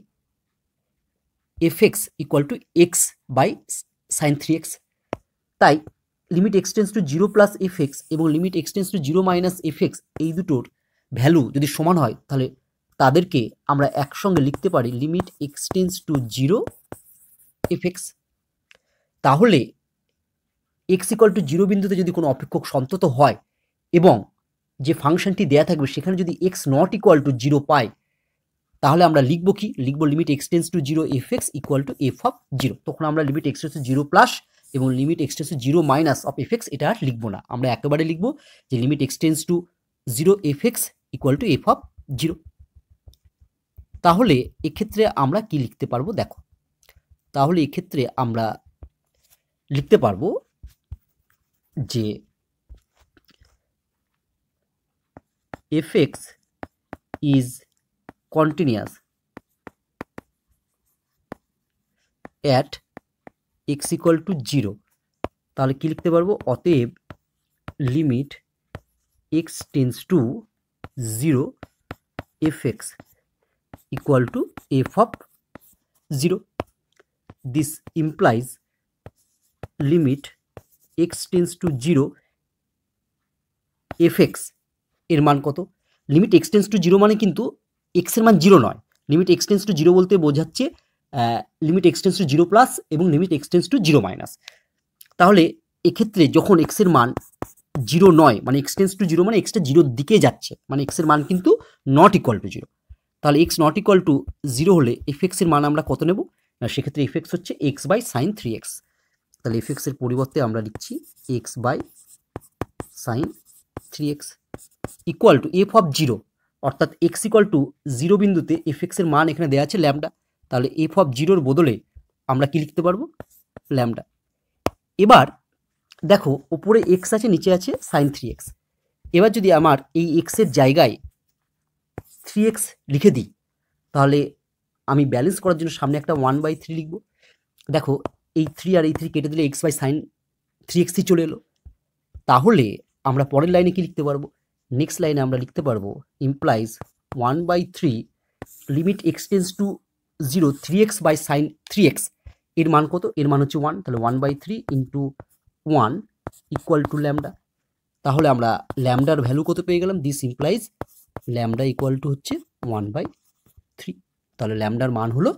fx equal to x by sine 3x। তাই limit x tends to 0 plus fx এবং limit x tends to 0 minus fx এই দুটোর value যদি সমান হয় তাহলে তাদেরকে আমরা একসঙ্গে লিখতে পারি limit x tends to 0 fx। তাহলে x ইকুয়াল টু 0 বিন্দুতে যদি কোনো অপেক্ষক সন্তত হয় এবং যে ফাংশনটি দেয়া থাকবে সেখানে যদি x নট ইকুয়াল টু 0 পায় তাহলে আমরা লিখবো কি, লিখবো limit x tends to 0 fx equal to f of 0। তখন আমরা limit x tends to 0 plus এবং limit x tends to 0 minus of fx এটা আর লিখবো না, আমরা একেবারে লিখবো যে limit x tends to 0 fx equal to f of 0। তাহলে এক্ষেত্রে আমরা কি লিখতে পারবো দেখো, তাহলে এক্ষেত্রে আমরা লিখতে পারবো যে fx is continuous at x equal to 0। তাহলে কি লিখতে পারবো, অতএব limit x tends to 0 fx equal to f of 0. This implies limit x tends to 0 fx এর মান কত? লিমিট x টেন্স টু 0 মানে কিন্তু x এর মান 0 নয়। লিমিট x টেন্স টু 0 বলতে বোঝাচ্ছে limit x tends to 0 plus এবং limit x tends to 0 minus. তাহলে এক্ষেত্রে যখন x এর মান 0 নয়, মানে x টেন্স টু 0 মানে xটা 0 দিকে যাচ্ছে, মানে x এর মান কিন্তু নট ইকুয়াল টু 0। তাহলে x নট ইকুয়াল টু 0 হলে fx এর মান আমরা কত নেব? না, সেক্ষেত্রে fx হচ্ছে x বাই সাইন 3x। তাহলে fx এর পরিবর্তে আমরা লিখছি x by sine 3x equal to f of 0, অর্থাৎ x ইকুয়াল টু 0 বিন্দুতে fx এর মান এখানে দেওয়া আছে ল্যামডা। তাহলে f অফ 0 বদলে আমরা কি লিখতে পারবো? ল্যামডা। এবার দেখো উপরে x আছে, নিচে আছে সাইন 3x। এবার যদি আমার এই x এর জায়গায় 3x লিখে দিই, তাহলে আমি ব্যালেন্স করার জন্য সামনে একটা 1/3 লিখব। দেখো এই 3 আর এই 3 কেটে দিলে x বাই সাইন 3x চলে এলো। তাহলে আমরা পরের লাইনে কি লিখতে পারবো? নেক্সট লাইনে আমরা লিখতে পারবো implies 1/3 limit x tends to 0 3x by sine 3x এর মান কত? এর মান হচ্ছে 1। তাহলে 1/3 ইন্টু 1 ইকুয়াল টু ল্যামডা। তাহলে আমরা ল্যামডার ভ্যালু কত পেয়ে গেলাম? This implies lambda equal to হচ্ছে 1/3। তাহলে ল্যামডার মান হলো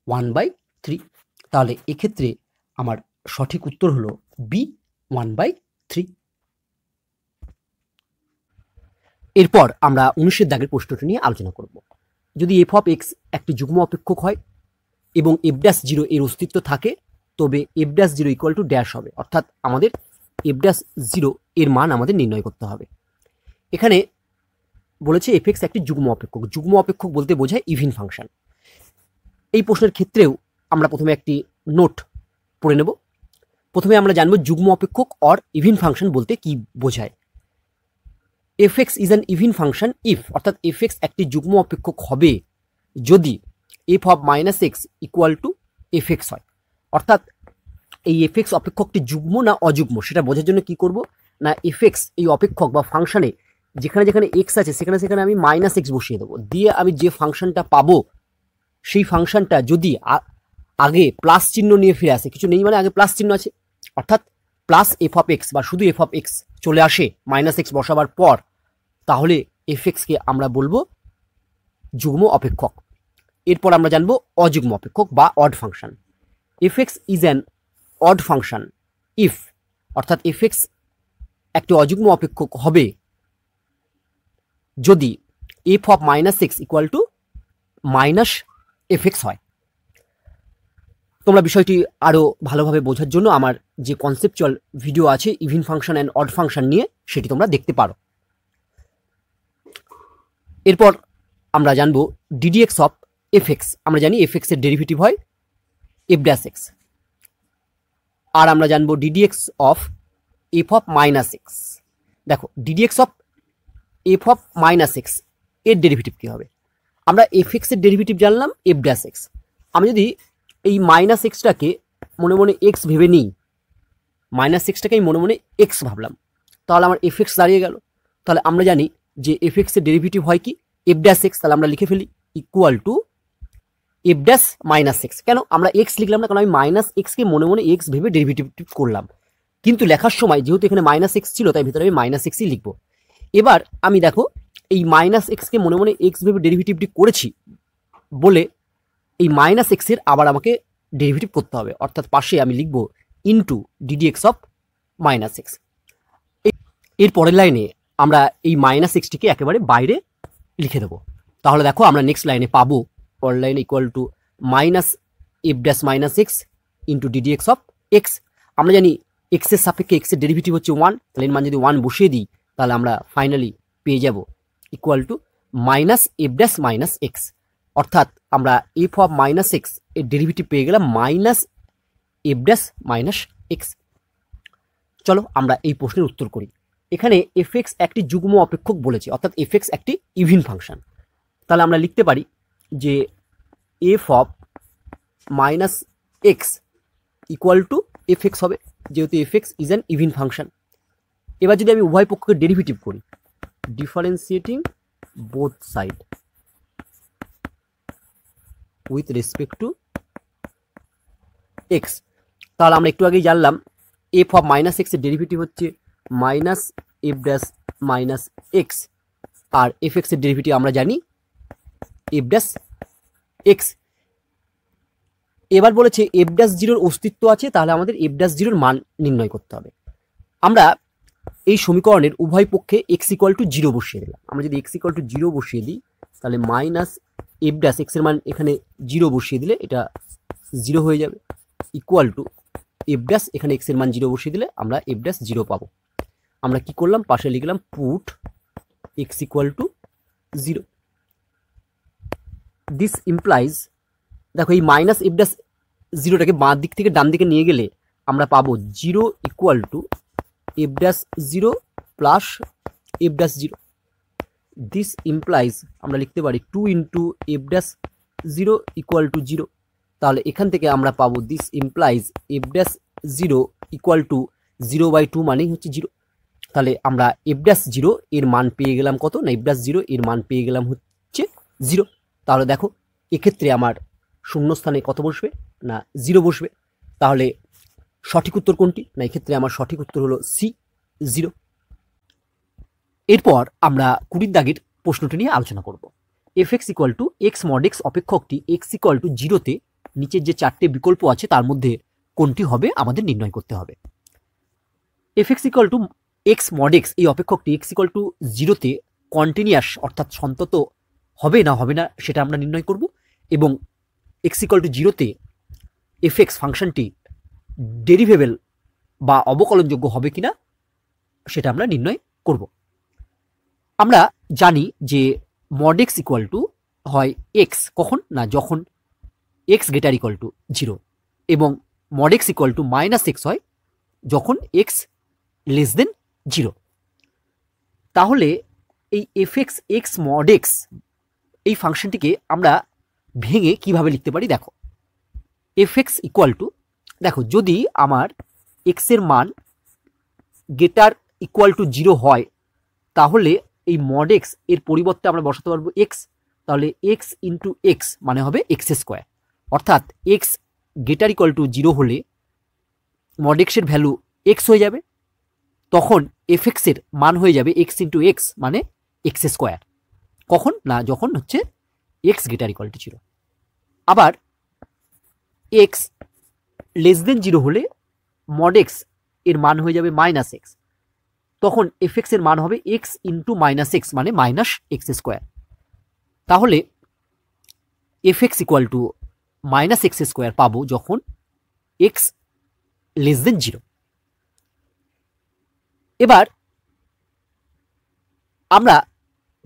1/3। তাহলে এক্ষেত্রে আমার সঠিক উত্তর হলো বি 1/3। এরপর আমরা 19 দাগের প্রশ্নটি নিয়ে আলোচনা করব। যদি এফ অফ এক্স একটি যুগ্ম অপেক্ষক হয় এবং এফ ড্যাশ 0 এর অস্তিত্ব থাকে, তবে F dash 0 equal to dash হবে, অর্থাৎ আমাদের এফ ড্যাশ 0 এর মান আমাদের নির্ণয় করতে হবে। এখানে বলেছে এফ এক্স একটি যুগ্ম অপেক্ষক। যুগ্ম অপেক্ষক বলতে বোঝায় ইভিন ফাংশন। এই প্রশ্নের ক্ষেত্রেও আমরা প্রথমে একটি নোট পড়ে নেব। প্রথমে আমরা জানব যুগ্ম অপেক্ষক অর ইভিন ফাংশন বলতে কি বোঝায়। F X is an even function if, অর্থাৎ এফ এক্স একটি যুগ্ম অপেক্ষক হবে যদি F of minus X equal to F x হয়। অর্থাৎ এই এফ এক্স অপেক্ষকটি যুগ্ম না অযুগ্ম সেটা বোঝার জন্য কি করব না, এফ এক্স এই অপেক্ষক বা ফাংশনে যেখানে যেখানে এক্স আছে সেখানে সেখানে আমি মাইনাস এক্স বসিয়ে দেবো, দিয়ে আমি যে ফাংশনটা পাবো সেই ফাংশনটা যদি আগে প্লাস চিহ্ন নিয়ে ফিরে আসে, কিছু নেই মানে আগে প্লাস চিহ্ন আছে, অর্থাৎ প্লাস এফ অফ এক্স বা শুধু এফ অফ এক্স চলে আসে মাইনাস এক্স বসাবার পর, তাহলে এফ এক্সকে আমরা বলবো যুগ্ম অপেক্ষক। এরপর আমরা জানবো অযুগ্ম অপেক্ষক বা odd function. F X is an odd function if, অর্থাৎ এফ এক্স একটি অযুগ্ম অপেক্ষক হবে যদি F of minus X equal to minus F x হয়। তোমরা বিষয়টি আরও ভালোভাবে বোঝার জন্য আমার যে কনসেপচুয়াল ভিডিও আছে even function and odd function নিয়ে, সেটি তোমরা দেখতে পারো। এরপর আমরা জানবো ডিডিএক্স অফ এফ এক্স। আমরা জানি এফ এক্স এর ডেরিভেটিভ হয় এফ ড্যাশ এক্স। আর আমরা জানবো d d x of F of minus X. দেখো d d x of F of minus X এর ডেরিভেটিভ কী হবে? আমরা এফ এক্স এর ডেরিভেটিভ জানলাম এফ ড্যাশ এক্স। আমি যদি এই মাইনাস এক্সটাকে মনে মনে এক্স ভেবে নিই, মাইনাস এক্সটাকে আমি মনে মনে এক্স ভাবলাম, তাহলে আমার এফ এক্স দাঁড়িয়ে গেল। তাহলে আমরা জানি যে এফ এক্স এর ডেরিভেটিভ হয় কি এফ ড্যাশ এক্স। তাহলে আমরা লিখে ফেলি equal to F dash minus x. কেন আমরা এক্স লিখলাম না? কারণ আমি মাইনাস এক্সকে মনে মনে এক্স ভেবে ডেরিভেটিভ করলাম, কিন্তু লেখার সময় যেহেতু এখানে মাইনাস এক্স ছিল তাই ভিতরে আমি মাইনাস এক্সই লিখবো। এবার আমি দেখো এই মাইনাস এক্সকে মনে মনে এক্স ভেবে ডেরিভেটিভটি করেছি বলে এই মাইনাস এক্সের আবার আমাকে ডেরিভেটিভ করতে হবে, অর্থাৎ পাশে আমি লিখবো into ddx of minus X. এর পরের লাইনে আমরা এই মাইনাস এক্সটিকে একেবারে বাইরে লিখে দেবো। তাহলে দেখো আমরা নেক্সট লাইনে পাবো পরের লাইনে equal to minus F dash minus x into ddx of x. আমরা জানি এক্সের সাপেক্ষে এক্সের ডেরিভেটিভ হচ্ছে 1, তাহলে এর মান যদি 1 বসিয়ে দিই তাহলে আমরা ফাইনালি পেয়ে যাব equal to minus F dash minus x. অর্থাৎ আমরা এফ অফ মাইনাস এক্স এর ডেরিভেটিভ পেয়ে গেলাম minus F dash minus x. চলো আমরা এই প্রশ্নের উত্তর করি। এখানে এফ এক্স একটি যুগ্ম অপেক্ষক বলেছে, অর্থাৎ এফ এক্স একটি ইভিন ফাংশন। তাহলে আমরা লিখতে পারি যে F of minus X equal to F X হবে, যেহেতু F X is an even function. এবার যদি আমি উভয় পক্ষকে ডেরিভেটিভ করি, differentiating both side with respect to X, তাহলে আমরা একটু আগেই জানলাম এফ অফ মাইনাস এক্স এর ডেরিভেটিভ হচ্ছে minus F dash minus X, আর এফ এক্স এর ডেরিভেটিভ আমরা জানি এফ ড্যাশ এক্স। এবার বলেছে এফ ড্যাশ জিরোর অস্তিত্ব আছে, তাহলে আমাদের এফ ড্যাশ জিরোর মান নির্ণয় করতে হবে। আমরা এই সমীকরণের উভয় পক্ষে এক্স ইকুয়াল টু জিরো বসিয়ে দিলাম। আমরা যদি এক্স ইকুয়াল টু জিরো বসিয়ে দিই তাহলে মাইনাস এফ ড্যাশ এক্সের মান এখানে জিরো বসিয়ে দিলে এটা জিরো হয়ে যাবে, ইকুয়াল টু এফ ড্যাশ এখানে এক্সের মান জিরো বসিয়ে দিলে আমরা এফ ড্যাশ জিরো পাবো। আমরা কি করলাম, পাশে লিখলাম put x equal to zero. This implies, দেখো এই মাইনাস এফ ড্যাশ জিরোটাকে বাঁ দিক থেকে ডান দিকে নিয়ে গেলে আমরা পাবো zero equal to F dash zero plus F dash zero. This implies আমরা লিখতে পারি two into F dash zero equal to zero. তাহলে এখান থেকে আমরা পাবো this implies F dash zero equal to zero by two মানেই হচ্ছে জিরো। তাহলে আমরা এফ ড্যাশ জিরো এর মান পেয়ে গেলাম কত না, এফ ড্যাশ জিরো এর মান পেয়ে গেলাম হচ্ছে জিরো। তাহলে দেখো এক্ষেত্রে আমার শূন্যস্থানে কত বসবে না, জিরো বসবে। তাহলে সঠিক উত্তর কোনটি না, এক্ষেত্রে আমার সঠিক উত্তর হলো সি, জিরো। এরপর আমরা 20 দাগের প্রশ্নটি নিয়ে আলোচনা করব। F X equal to X mod X অপেক্ষকটি এক্স ইকুয়াল টু জিরোতে নিচের যে চারটে বিকল্প আছে তার মধ্যে কোনটি হবে আমাদের নির্ণয় করতে হবে। F X equal to X mod X এই অপেক্ষকটি এক্স ইকুয়াল টু জিরোতে কন্টিনিউয়াস অর্থাৎ সন্তত হবে না সেটা আমরা নির্ণয় করব, এবং এক্স ইকুয়াল টু জিরোতে এফ এক্স ফাংশনটি ডেরিভেবল বা অবকলনযোগ্য হবে কিনা সেটা আমরা নির্ণয় করব। আমরা জানি যে মড এক্স ইকুয়াল টু হয় এক্স কখন না, যখন X greater equal to zero, এবং mod X equal to minus X হয় যখন এক্স লেস দেন জিরো। তাহলে এই F X X mod X এই ফাংশনটিকে আমরা ভেঙে কিভাবে লিখতে পারি, দেখো এফ এক্স ইকুয়াল টু, দেখো যদি আমার এক্সের মান গ্রেটার ইকুয়াল টু জিরো হয় তাহলে এই মড এক্স এর পরিবর্তে আমরা বসাতে পারবো এক্স, তাহলে এক্স ইন্টু এক্স মানে হবে এক্স স্কোয়ার, অর্থাৎ x greater equal to zero হলে মড এক্সের ভ্যালু এক্স হয়ে যাবে, তখন এফ এক্সের মান হয়ে যাবে এক্স ইন্টু এক্স মানে এক্স স্কোয়ার, কখন না যখন হচ্ছে x greater equal to zero. আবার এক্স লেস দেন জিরো হলে মড এক্স এর মান হয়ে যাবে মাইনাস এক্স, তখন এফ এক্স এর মান হবে এক্স ইন্টু মাইনাস এক্স মানে মাইনাস এক্স স্কোয়ার। তাহলে F X equal to minus x square পাবো যখন এক্স লেস দেন জিরো। এবার আমরা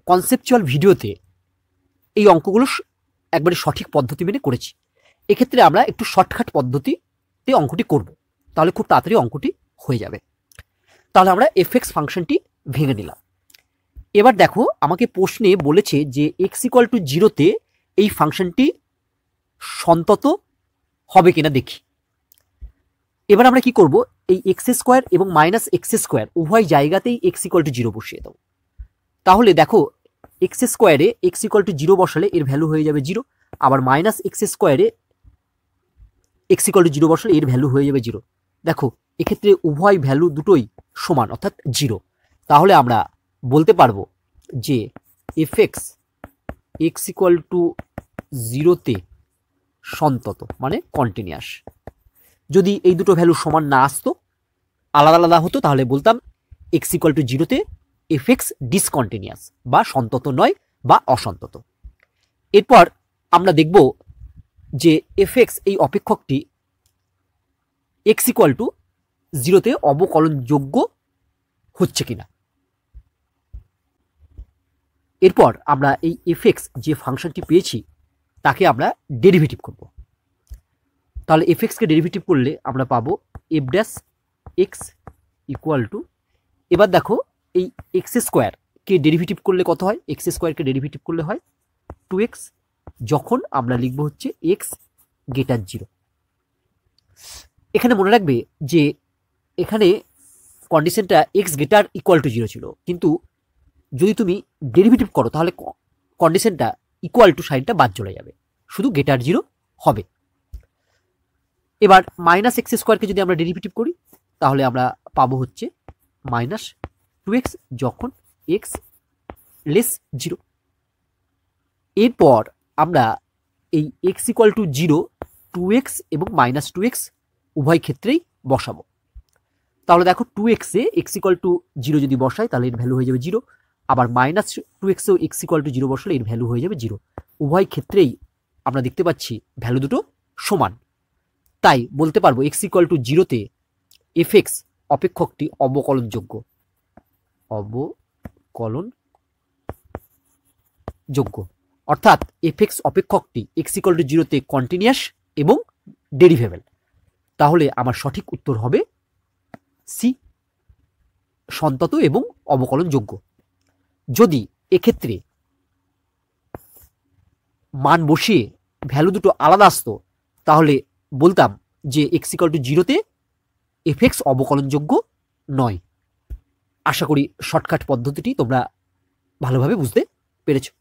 কনসেপচুয়াল ভিডিওতে এই অঙ্কগুলো একবারে সঠিক পদ্ধতি মেনে করেছি, এক্ষেত্রে আমরা একটু শর্টকাট পদ্ধতিতে অঙ্কটি করব, তাহলে খুব তাড়াতাড়ি অঙ্কটি হয়ে যাবে। তাহলে আমরা এফ এক্স ফাংশনটি ভেঙে নিলাম। এবার দেখো আমাকে প্রশ্নে বলেছে যে এক্স ইকুয়াল টু জিরোতে এই ফাংশনটি সন্তত হবে কিনা দেখি। এবার আমরা কি করব, এই এক্স স্কোয়ার এবং মাইনাস এক্স স্কোয়ার উভয় জায়গাতেই এক্স ইকুয়াল টু জিরো বসিয়ে দেবো। তাহলে দেখো এক্স স্কোয়ারে এক্স ইকুয়াল টু জিরো বসালে এর ভ্যালু হয়ে যাবে জিরো, আবার মাইনাস এক্স স্কোয়ারে এক্স ইকুয়াল টু জিরো বসালে এর ভ্যালু হয়ে যাবে জিরো। দেখো এক্ষেত্রে উভয় ভ্যালু দুটোই সমান অর্থাৎ জিরো। তাহলে আমরা বলতে পারবো যে F X x equal to জিরোতে সন্তত মানে কন্টিনিউয়াস। যদি এই দুটো ভ্যালু সমান না আসতো, আলাদা আলাদা হতো, তাহলে বলতাম এক্স ইকুয়াল টু জিরোতে এফ এক্স ডিসকন্টিনিউয়াস বা সন্তত নয় বা অসন্তত। এরপর আমরা দেখব যে এফ এক্স এই অপেক্ষকটি এক্স ইকুয়াল টু জিরোতে অবকলনযোগ্য হচ্ছে কিনা। এরপর আমরা এই এফ এক্স যে ফাংশনটি পেয়েছি তাকে আমরা ডেরিভেটিভ করব। তাহলে এফ এক্সকে ডেরিভেটিভ করলে আমরা পাবো F dash x equal two, এবার দেখো এই এক্স স্কোয়ারকে ডেরিভেটিভ করলে কত হয়, এক্স স্কোয়ারকে ডেরিভেটিভ করলে হয় 2x, যখন আমরা লিখবো হচ্ছে এক্স গ্রেটার জিরো। এখানে মনে রাখবে যে এখানে কন্ডিশনটা এক্স গ্রেটার ইকুয়াল টু 0 ছিল, কিন্তু যদি তুমি ডেরিভেটিভ করো তাহলে কন্ডিশনটা ইকুয়াল টু সাইনটা বাদ চলে যাবে, শুধু গ্রেটার 0 হবে। এবার মাইনাস এক্স স্কোয়ারকে যদি আমরা ডেরিভেটিভ করি তাহলে আমরা পাবো হচ্ছে মাইনাস 2x যখন এক্স লেস 0। এরপর আমরা এই এক্স ইকুয়াল টু 0 2x এবং মাইনাস 2x উভয় ক্ষেত্রেই বসাবো। তাহলে দেখো 2x A x equal to 0 যদি বসাই তাহলে এর ভ্যালু হয়ে যাবে 0, আবার মাইনাস 2x এও এক্স ইকুয়াল টু 0 বসালে এর ভ্যালু হয়ে যাবে 0। উভয় ক্ষেত্রেই আমরা দেখতে পাচ্ছি ভ্যালু দুটো সমান, তাই বলতে পারবো এক্স ইকুয়াল টু 0-তে এফএক্স অপেক্ষকটি অবকলনযোগ্য, অবকলনযোগ্য, অর্থাৎ এফএক্স অপেক্ষকটি এক্স ইকুয়াল টু 0-তে কন্টিনিউয়াস এবং ডেরিভেবল। তাহলে আমার সঠিক উত্তর হবে সি, সন্তত এবং অবকলনযোগ্য। যদি এক্ষেত্রে মান বসিয়ে ভ্যালু দুটো আলাদা আসতো তাহলে বলতাম যে এক্স ইকুয়াল টু 0-তে এফএক্স অবকলনযোগ্য নয়। আশা করি শর্টকাট পদ্ধতিটি তোমরা ভালোভাবে বুঝতে পেরেছো।